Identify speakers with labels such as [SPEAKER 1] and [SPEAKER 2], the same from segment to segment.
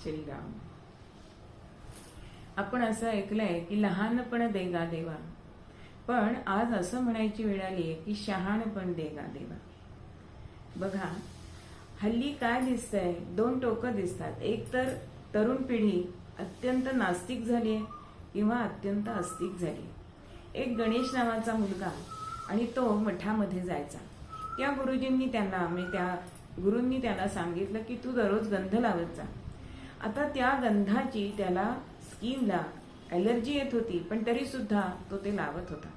[SPEAKER 1] श्रीराम. आपण असं ऐकलंय की लहानपण देगा देवा, पण आज असं म्हणायची वेळ आली आहे की शहाणपण देगा देवा. बघा, हल्ली काय दिसतंय, दोन टोकं दिसतात. एक तर तरुण पिढी अत्यंत नास्तिक झाली आहे किंवा अत्यंत आस्तिक झाली आहे. एक गणेश नावाचा मुलगा, आणि तो मठामध्ये जायचा. त्या गुरूंनी त्याला सांगितलं की तू दररोज गंध लावत जा. आता त्या गंधाची त्याला स्किनला ॲलर्जी येत होती, पण तरी सुद्धा तो ते लावत होता.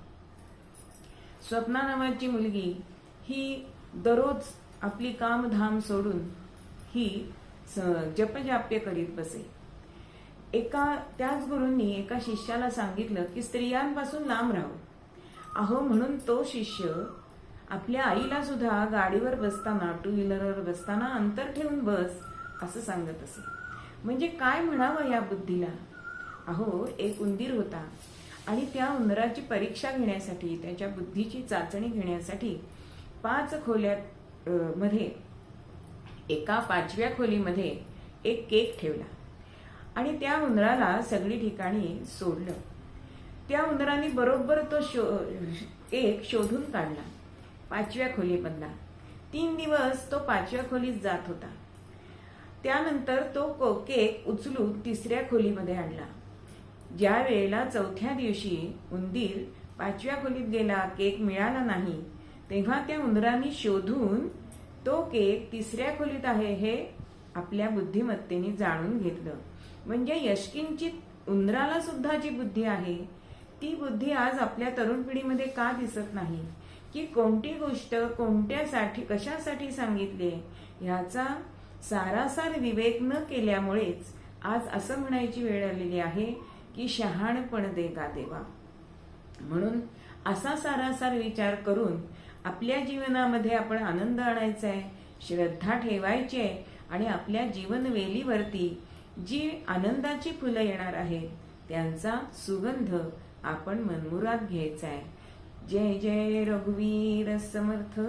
[SPEAKER 1] स्वप्ना नावाची मुलगी ही दररोज आपली कामधाम सोडून ही जपजाप्य करीत बसे. त्याच गुरूंनी एका शिष्याला सांगितलं की स्त्रियांपासून लांब राहू. अहो, म्हणून तो शिष्य आपल्या आईला सुद्धा गाडीवर बसताना, टू व्हीलरवर बसताना अंतर ठेवून बस असं सांगत असे. म्हणजे काय म्हणावं या बुद्धीला. अहो, एक उंदीर होता आणि त्या उंदराची परीक्षा घेण्यासाठी, त्याच्या बुद्धीची चाचणी घेण्यासाठी 5 खोल्यात मध्ये एका 5व्या खोलीमध्ये एक केक ठेवला आणि त्या उंदराला सगळी ठिकाणी सोडलं. त्या उंदराने बरोबर तो केक शोधून काढला 5व्या खोलीमधला. 3 दिवस तो 5व्या खोलीत जात होता. त्यानंतर तो केक उचलून 3ऱ्या खोलीमध्ये आणला. ज्या वेळेला 4थ्या दिवशी उंदीर 5व्या खोलीत गेला, केक मिळाला नाही, तेव्हा त्या उंदराने शोधून तो केक 3ऱ्या खोलीत आहे हे आपल्या बुद्धिमत्तेने जाणून घेतलं. म्हणजे यशकिंचित उंदराला सुद्धा जी बुद्धी आहे ती बुद्धी आज आपल्या तरुण पिढीमध्ये का दिसत नाही, की कोणती गोष्ट कोणत्यासाठी, कशासाठी सांगितले ह्याचा सारासार विवेक न केल्यामुळेच आज असं म्हणायची वेळ आलेली आहे की शहाणपण देगा देवा. म्हणून असा सारासार विचार करून आपल्या जीवनामध्ये आपण आनंद आणायचा आहे, श्रद्धा ठेवायची आहे आणि आपल्या जीवनवेलीवरती जी आनंदाची फुलं येणार आहेत त्यांचा सुगंध आपण मनमुराद घ्यायचा आहे. जय जय रघुवीर समर्थ.